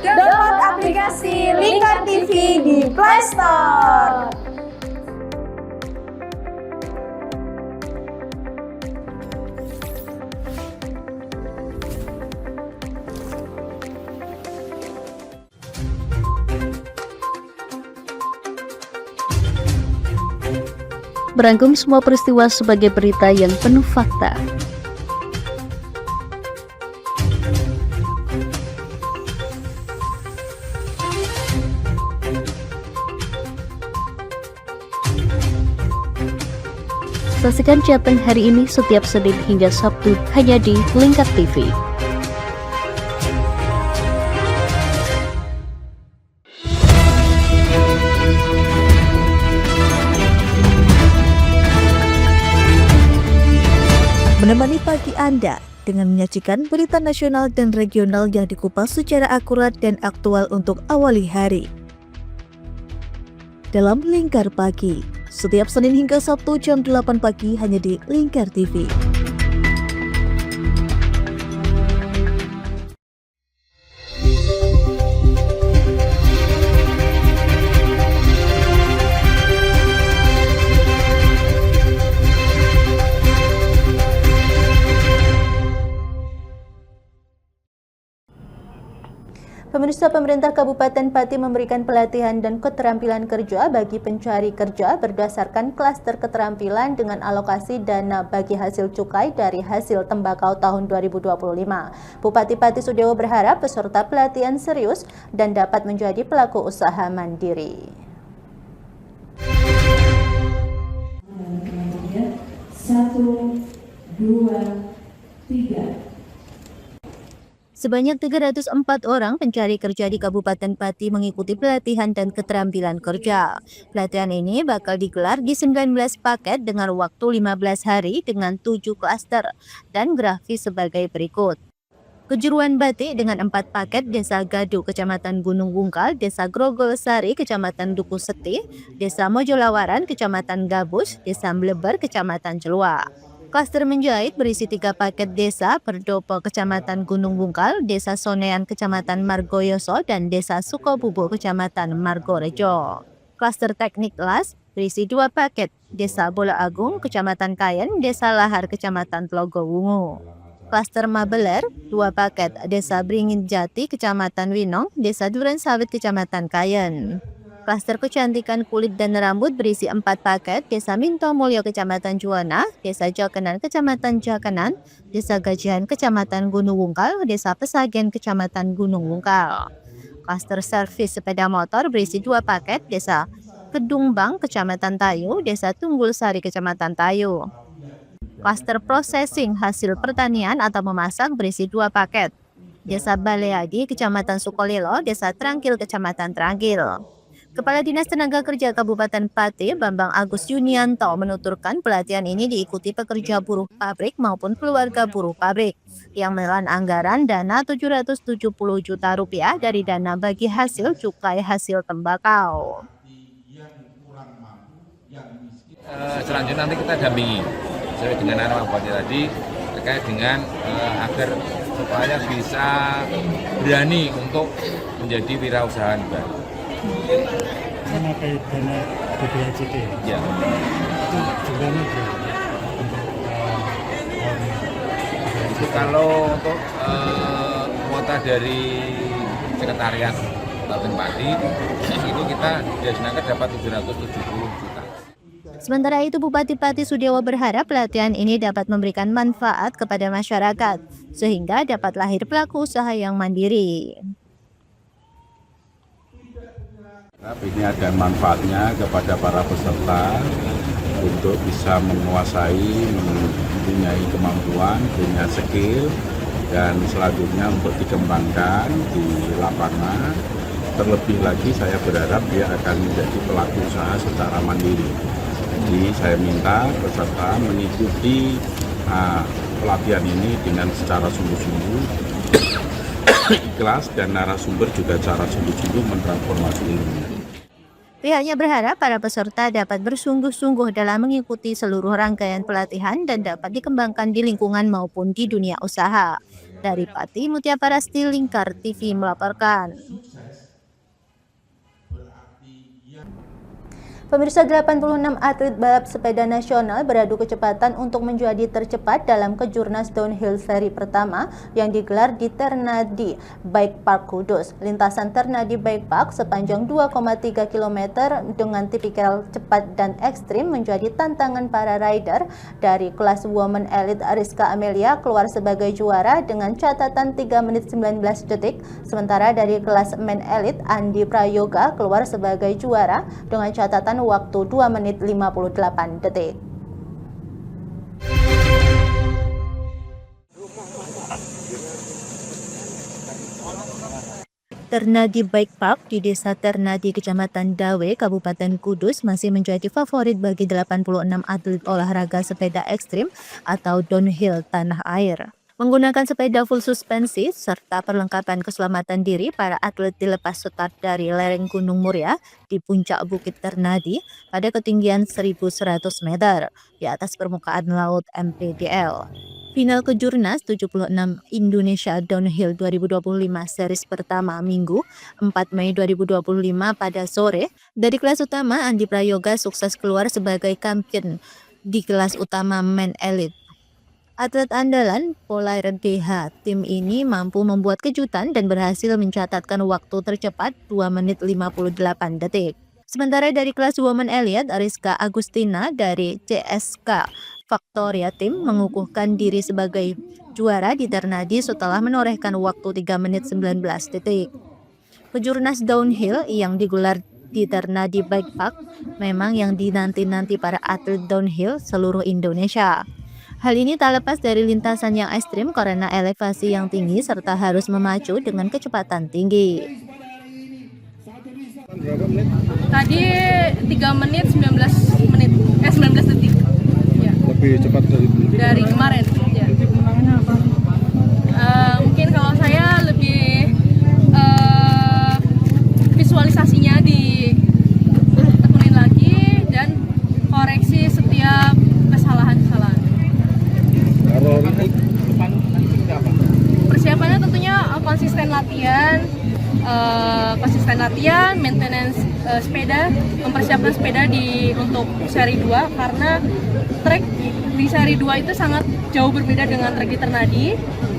download aplikasi Lingkar TV di Play Store. Berangkum semua peristiwa sebagai berita yang penuh fakta. Saksikan Jateng hari ini setiap Senin hingga Sabtu hanya di Lingkar TV. Menemani pagi Anda dengan menyajikan berita nasional dan regional yang dikupas secara akurat dan aktual untuk awali hari. Dalam Lingkar Pagi, setiap Senin hingga Sabtu jam 8 pagi hanya di Lingkar TV. Pemirsa, pemerintah Kabupaten Pati memberikan pelatihan dan keterampilan kerja bagi pencari kerja berdasarkan klaster keterampilan dengan alokasi dana bagi hasil cukai dari hasil tembakau tahun 2025. Bupati Pati Sudewo berharap peserta pelatihan serius dan dapat menjadi pelaku usaha mandiri. Satu, dua, tiga. Sebanyak 304 orang pencari kerja di Kabupaten Pati mengikuti pelatihan dan keterampilan kerja. Pelatihan ini bakal digelar di 19 paket dengan waktu 15 hari dengan 7 klaster dan grafis sebagai berikut. Kejuruan batik dengan 4 paket Desa Gadu, Kecamatan Gunung Wungkal, Desa Grogol Sari, Kecamatan Duku Seti, Desa Mojolawaran, Kecamatan Gabus, Desa Mleber, Kecamatan Celua. Klaster menjahit berisi 3 paket desa Perdopo, Kecamatan Gunung Wungkal, Desa Sonean, Kecamatan Margoyoso, dan Desa Sukobubu, Kecamatan Margorejo. Klaster teknik las berisi 2 paket Desa Bola Agung, Kecamatan Kayen, Desa Lahar, Kecamatan Tlogowungu. Klaster Mabeler 2 paket Desa Bringin Jati, Kecamatan Winong, Desa Duren Sawit, Kecamatan Kayen. Klaster kecantikan kulit dan rambut berisi 4 paket Desa Minto Mulyo, Kecamatan Juwana, Desa Jakenan, Kecamatan Jakenan, Desa Gajian, Kecamatan Gunung Wungkal, Desa Pesagen, Kecamatan Gunung Wungkal. Klaster servis sepeda motor berisi 2 paket Desa Kedungbang, Kecamatan Tayu, Desa Tunggul Sari, Kecamatan Tayu. Klaster processing hasil pertanian atau memasak berisi 2 paket Desa Baleadi, Kecamatan Sukolilo, Desa Trangkil, Kecamatan Trangkil. Kepala Dinas Tenaga Kerja Kabupaten Pati, Bambang Agus Yunianto, menuturkan pelatihan ini diikuti pekerja buruh pabrik maupun keluarga buruh pabrik yang menelan anggaran dana Rp770 juta dari dana bagi hasil cukai hasil tembakau. Selanjutnya nanti kita dampingi sesuai dengan arahan Bupati tadi terkait dengan agar supaya bisa berani untuk menjadi wirausahaan baru. Memakai dana BPHJT ya. Itu jumlahnya berapa? Itu kalau untuk kuota dari sekretariat Kabupaten Pati itu kita diasingkan dapat 770 juta. Sementara itu, Bupati Pati Sudewo berharap pelatihan ini dapat memberikan manfaat kepada masyarakat sehingga dapat lahir pelaku usaha yang mandiri. Ini ada manfaatnya kepada para peserta untuk bisa menguasai, mempunyai kemampuan, punya skill, dan selanjutnya untuk dikembangkan di lapangan. Terlebih lagi saya berharap dia akan menjadi pelaku usaha secara mandiri. Jadi saya minta peserta mengikuti pelatihan ini dengan secara sungguh-sungguh, ikhlas, dan narasumber juga cara sungguh-sungguh mentransformasi ilmunya. Pihaknya berharap para peserta dapat bersungguh-sungguh dalam mengikuti seluruh rangkaian pelatihan dan dapat dikembangkan di lingkungan maupun di dunia usaha. Dari Pati, Mutia Parasti, Lingkar TV melaporkan. Pemirsa, 86 atlet balap sepeda nasional beradu kecepatan untuk menjadi tercepat dalam Kejurnas Downhill seri pertama yang digelar di Ternadi Bike Park Kudus. Lintasan Ternadi Bike Park sepanjang 2,3 km dengan tipikal cepat dan ekstrim menjadi tantangan para rider. Dari kelas Women Elite, Rizka Amelia keluar sebagai juara dengan catatan 3 menit 19 detik. Sementara dari kelas Men Elite, Andi Prayoga keluar sebagai juara dengan catatan waktu 2 menit 58 detik. Ternadi Bike Park di Desa Ternadi, Kecamatan Dawe, Kabupaten Kudus masih menjadi favorit bagi 86 atlet olahraga sepeda ekstrim atau downhill tanah air. Menggunakan sepeda full suspensi serta perlengkapan keselamatan diri, para atlet dilepas start dari lereng Gunung Muria di puncak Bukit Ternadi pada ketinggian 1.100 meter di atas permukaan laut MPDL. Final Kejurnas 76 Indonesia Downhill 2025 series pertama Minggu 4 Mei 2025 pada sore. Dari kelas utama, Andi Prayoga sukses keluar sebagai kampion di kelas utama Men Elite. Atlet andalan Polaird DH, tim ini mampu membuat kejutan dan berhasil mencatatkan waktu tercepat 2 menit 58 detik. Sementara dari kelas Women Elite, Ariska Agustina dari CSK Victoria Team mengukuhkan diri sebagai juara di Ternadi setelah menorehkan waktu 3 menit 19 detik. Kejurnas downhill yang digelar di Ternadi Bike Park memang yang dinanti-nanti para atlet downhill seluruh Indonesia. Hal ini tak lepas dari lintasan yang ekstrim karena elevasi yang tinggi serta harus memacu dengan kecepatan tinggi. Tadi 3 menit 19 detik. Ya. Lebih cepat Dari kemarin. Ya. Mungkin kalau saya lebih visualisasinya ditekunin lagi dan koreksi setiap kesalahan-kesalahan. Persiapannya tentunya konsisten latihan, maintenance sepeda, mempersiapkan sepeda untuk seri 2 karena trek di seri 2 itu sangat jauh berbeda dengan trek di Ternadi.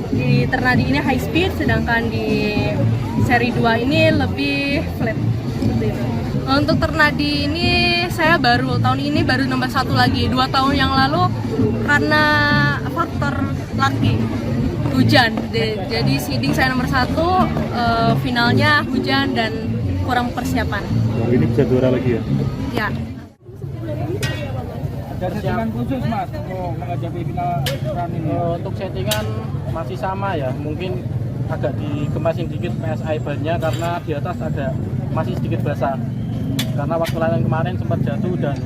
Di Ternadi ini high speed, sedangkan di seri 2 ini lebih flat. Seperti itu. Untuk Ternadi ini saya tahun ini baru nomor 1 lagi. 2 tahun yang lalu karena faktor laki hujan, jadi seeding saya nomor 1, finalnya hujan dan kurang persiapan. Ini bisa juara lagi ya? Ya. Ada settingan khusus Mas menghadapi final run ini? Untuk settingan masih sama ya, mungkin agak dikemasin dikit PSI bannya karena di atas masih sedikit basah. Karena waktu latihan kemarin sempat jatuh dan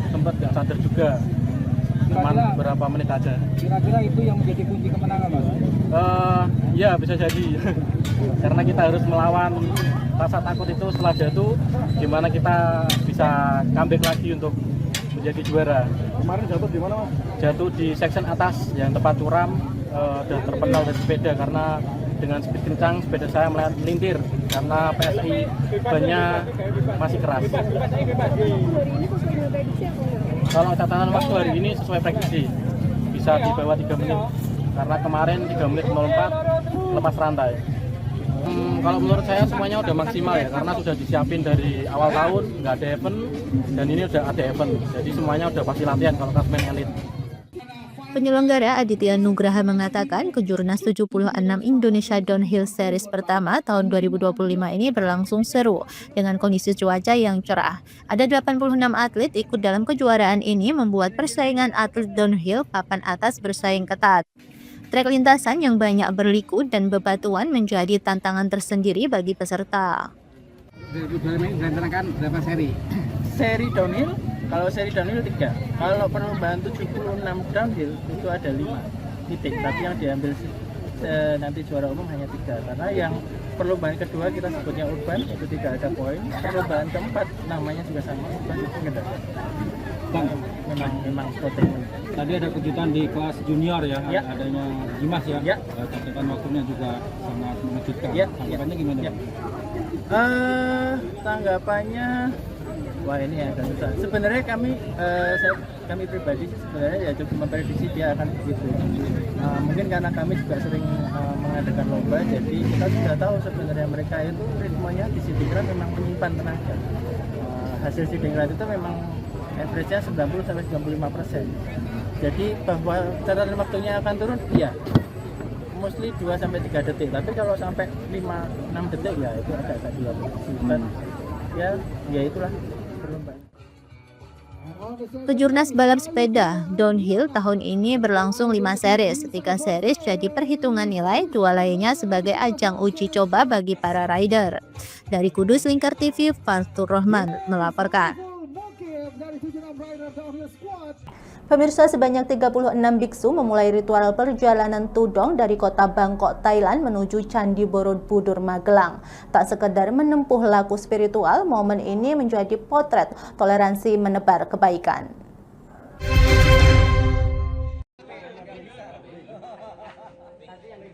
sempat nggak sadar juga. Cuman beberapa menit aja. Kira-kira itu yang menjadi kunci kemenangan Mas? Ya bisa jadi. Karena kita harus melawan rasa takut itu setelah jatuh, gimana kita bisa comeback lagi untuk menjadi juara. Kemarin jatuh di mana Mas? Jatuh di section atas yang tempat curam dan terpental dari sepeda karena dengan speed kencang sepeda saya melintir karena PSI bannya masih keras. Kalau catatan waktu hari ini sesuai prediksi bisa di bawah 3 menit karena kemarin 3 menit 04 lepas rantai. Kalau menurut saya semuanya udah maksimal ya karena sudah disiapin dari awal tahun, nggak ada event dan ini udah ada event, jadi semuanya udah pasti latihan kalau klasmen elit. Penyelenggara Aditya Nugraha mengatakan Kejurnas 76 Indonesia Downhill Series pertama tahun 2025 ini berlangsung seru dengan kondisi cuaca yang cerah. Ada 86 atlet ikut dalam kejuaraan ini membuat persaingan atlet downhill papan atas bersaing ketat. Trek lintasan yang banyak berliku dan bebatuan menjadi tantangan tersendiri bagi peserta. Direncanakan berapa seri? Seri downhill, kalau seri downhill 3. Kalau perlombaan 76 downhill itu ada 5 titik, tapi yang diambil nanti juara umum hanya 3 karena yang perlombaan kedua kita sebutnya urban itu tidak ada poin, perlombaan keempat namanya juga sama urban itu tidak ada. Memang protein. Tadi ada kejutan di kelas junior ya, adanya Dimas ya. Ya. Catatan waktunya juga sangat mengejutkan. Ya. Tanggapannya gimana? Ya. Tanggapannya wah ini ya agak susah. Sebenarnya kami pribadi sebenarnya ya cukup memprediksi dia akan begitu. Mungkin karena kami juga sering mengadakan lomba, jadi kita sudah tahu sebenarnya mereka itu ritmenya di Sidingrat memang menyimpan tenaga. Hasil Sidingrat itu memang average-nya 90-95%. Jadi bahwa catatan waktunya akan turun, iya. Mostly 2-3 detik. Tapi kalau sampai 5-6 detik ya itu agak sulit. Ya itulah perlombaan. Kejurnas balap sepeda downhill tahun ini berlangsung 5 series. 3 series jadi perhitungan nilai, 2 lainnya sebagai ajang uji coba bagi para rider. Dari Kudus, Lingkar TV, Fatur Rahman melaporkan. Pemirsa, sebanyak 36 biksu memulai ritual perjalanan tudong dari kota Bangkok, Thailand menuju Candi Borobudur, Magelang. Tak sekedar menempuh laku spiritual, momen ini menjadi potret toleransi menebar kebaikan.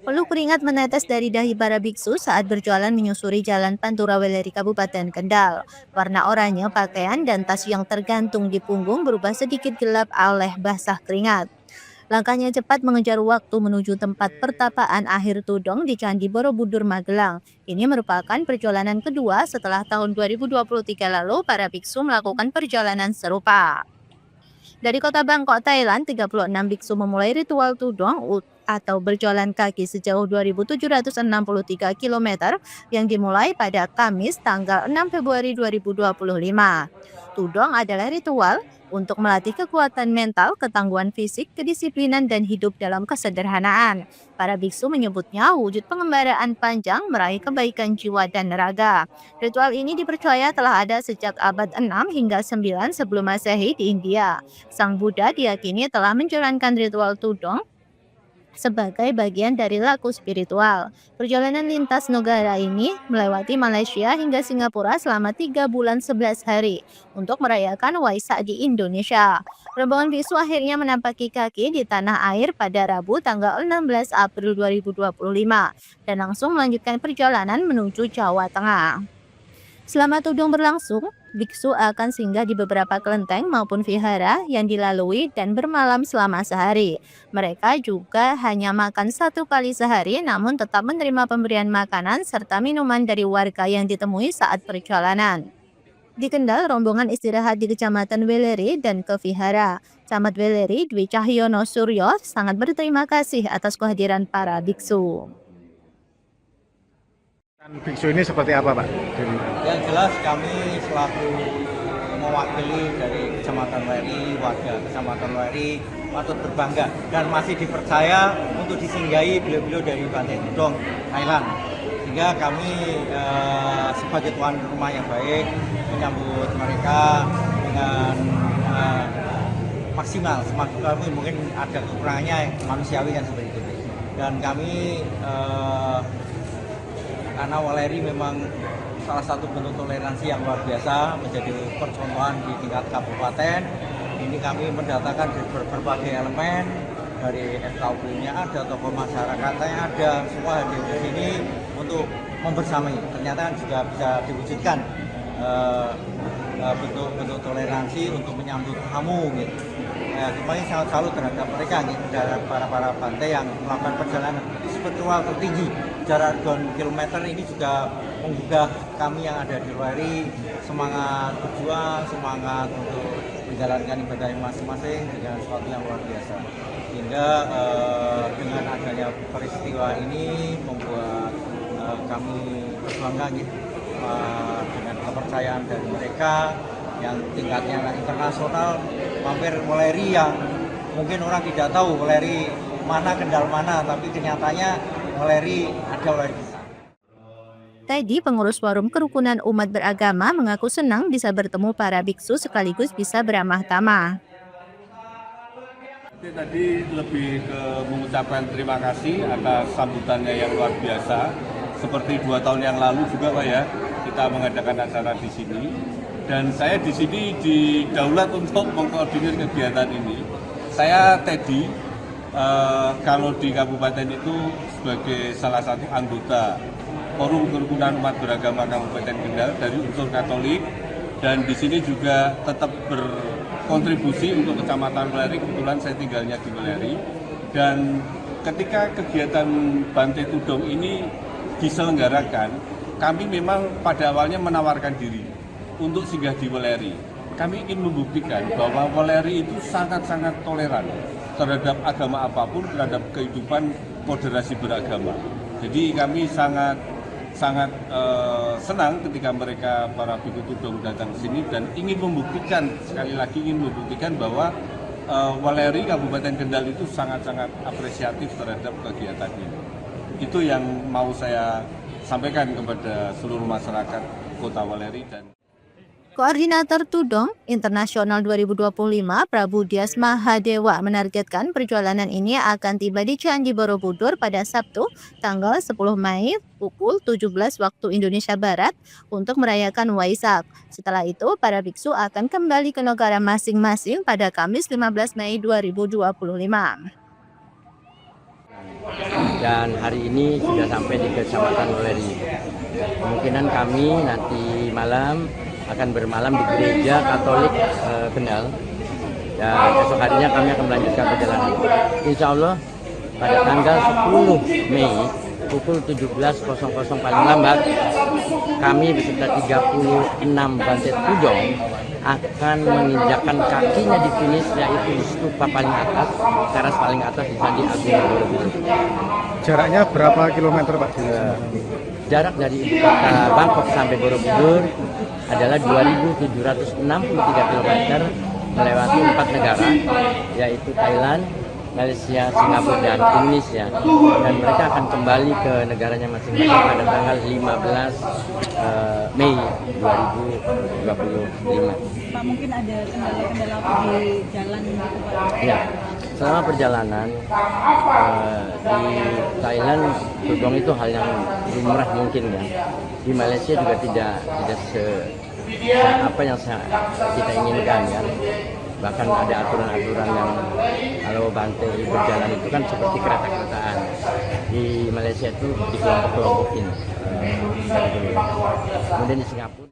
Peluh keringat menetes dari dahi para biksu saat berjalan menyusuri Jalan Pantura Weleri, Kabupaten Kendal. Warna oranye pakaian dan tas yang tergantung di punggung berubah sedikit gelap oleh basah keringat. Langkahnya cepat mengejar waktu menuju tempat pertapaan akhir tudong di Candi Borobudur, Magelang. Ini merupakan perjalanan kedua setelah tahun 2023 lalu para biksu melakukan perjalanan serupa. Dari kota Bangkok, Thailand, 36 biksu memulai ritual tudong atau berjalan kaki sejauh 2.763 km yang dimulai pada Kamis tanggal 6 Februari 2025. Tudong adalah ritual untuk melatih kekuatan mental, ketangguhan fisik, kedisiplinan, dan hidup dalam kesederhanaan. Para biksu menyebutnya wujud pengembaraan panjang meraih kebaikan jiwa dan raga. Ritual ini dipercaya telah ada sejak abad 6 hingga 9 sebelum Masehi di India. Sang Buddha diyakini telah menjalankan ritual tudong sebagai bagian dari laku spiritual. Perjalanan lintas negara ini melewati Malaysia hingga Singapura selama 3 bulan 11 hari untuk merayakan Waisak di Indonesia. Rombongan biksu akhirnya menampaki kaki di tanah air pada Rabu tanggal 16 April 2025 dan langsung melanjutkan perjalanan menuju Jawa Tengah. Selama tudong berlangsung, biksu akan singgah di beberapa kelenteng maupun vihara yang dilalui dan bermalam selama sehari. Mereka juga hanya makan 1 kali sehari namun tetap menerima pemberian makanan serta minuman dari warga yang ditemui saat perjalanan. Di Kendal, rombongan istirahat di Kecamatan Weleri dan ke vihara. Camat Weleri, Dwi Cahyono Suryo, sangat berterima kasih atas kehadiran para biksu. Biksu ini seperti apa, Pak? Yang jelas kami selaku mewakili dari Kecamatan Weleri, warga Kecamatan Weleri patut berbangga dan masih dipercaya untuk disinggahi beliau-beliau dari Bantai Tudong, Thailand. Sehingga kami sebagai tuan rumah yang baik menyambut mereka dengan maksimal. Semaksimal mungkin ada kekurangannya manusiawi kan seperti itu. Dan kami karena Weleri memang salah satu bentuk toleransi yang luar biasa, menjadi percontohan di tingkat kabupaten. Ini kami mendatangkan berbagai elemen, dari FKUP-nya ada, tokoh masyarakatnya ada, semua hadir di sini untuk membersamai. Ternyata kan juga bisa diwujudkan bentuk toleransi untuk menyambut tamu gitu. Kemarin sangat salut terhadap mereka gitu, terhadap para Bantai yang melakukan perjalanan spiritual tertinggi jarak 2 km ini juga menggugah kami yang ada di Weleri semangat berjuang, semangat untuk menjalankan ibadah masing-masing dengan sesuatu yang luar biasa. Sehingga dengan adanya peristiwa ini membuat kami berbangga gitu, dengan kepercayaan dari mereka yang tingkatnya internasional, mampir Weleri yang mungkin orang tidak tahu Weleri mana, Kendal mana, tapi kenyataannya Weleri ada Weleri besar. Tadi pengurus Forum Kerukunan Umat Beragama mengaku senang bisa bertemu para biksu sekaligus bisa beramah tamah. Tadi lebih ke mengucapkan terima kasih atas sambutannya yang luar biasa. Seperti 2 tahun yang lalu juga Pak ya, kita mengadakan acara di sini. Dan saya di sini didaulat untuk mengkoordinir kegiatan ini. Saya Teddy, kalau di kabupaten itu sebagai salah satu anggota Forum Kerukunan Umat Beragama Kabupaten Kendal dari unsur Katolik, dan di sini juga tetap berkontribusi untuk Kecamatan Weleri. Kebetulan saya tinggalnya di Weleri, dan ketika kegiatan Bantai Tudong ini diselenggarakan, kami memang pada awalnya menawarkan diri untuk singgah di Weleri. Kami ingin membuktikan bahwa Weleri itu sangat-sangat toleran terhadap agama apapun, terhadap kehidupan moderasi beragama. Jadi kami sangat senang ketika mereka para biksu tudong datang ke sini dan ingin membuktikan, sekali lagi ingin membuktikan bahwa Weleri Kabupaten Kendal itu sangat-sangat apresiatif terhadap kegiatan ini. Itu yang mau saya sampaikan kepada seluruh masyarakat Kota Weleri. Dan Koordinator Tudong Internasional 2025 Prabu Dias Mahadewa menargetkan perjalanan ini akan tiba di Candi Borobudur pada Sabtu tanggal 10 Mei pukul 17 waktu Indonesia Barat untuk merayakan Waisak. Setelah itu, para biksu akan kembali ke negara masing-masing pada Kamis 15 Mei 2025. Dan hari ini sudah sampai di Kecamatan Weleri. Kemungkinan kami nanti malam akan bermalam di Gereja Katolik Kendal, Dan esok harinya kami akan melanjutkan perjalanan. Insya Allah pada tanggal 10 Mei pukul 17.00 paling lambat, kami beserta 36 Bantet Tudong akan menginjakkan kakinya di finish, yaitu di stupa paling atas, teras paling atas di Candi Agung Borobudur. Jaraknya berapa kilometer Pak? Jarak dari ibu kota Bangkok sampai Borobudur adalah 2.763 km melewati 4 negara, yaitu Thailand, Malaysia, Singapura, dan Indonesia. Dan mereka akan kembali ke negaranya masing-masing pada tanggal 15 Mei 2025. Pak, mungkin ada kendala-kendala apa di jalan gitu Pak? Ya, selama perjalanan di Thailand, tudong itu hal yang lumrah mungkin ya. Di Malaysia juga tidak apa yang kita inginkan ya. Bahkan ada aturan-aturan yang kalau Bante berjalan itu kan seperti kereta-keretaan. Di Malaysia itu dikelompok-kelompokin. Kemudian di Singapura.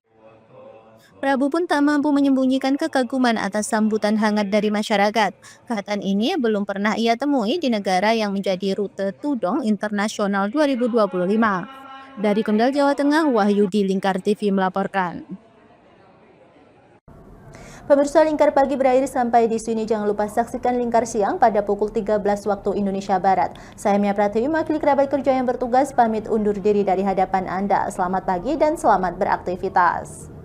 Prabu pun tak mampu menyembunyikan kekaguman atas sambutan hangat dari masyarakat. Kehangatan ini belum pernah ia temui di negara yang menjadi rute Tudong Internasional 2025. Dari Kendal, Jawa Tengah, Wahyudi, Lingkar TV melaporkan. Pemirsa, Lingkar Pagi berakhir sampai di sini. Jangan lupa saksikan Lingkar Siang pada pukul 13 waktu Indonesia Barat. Saya Mia Pratiwi, mewakili kerabat kerja yang bertugas, pamit undur diri dari hadapan Anda. Selamat pagi dan selamat beraktivitas.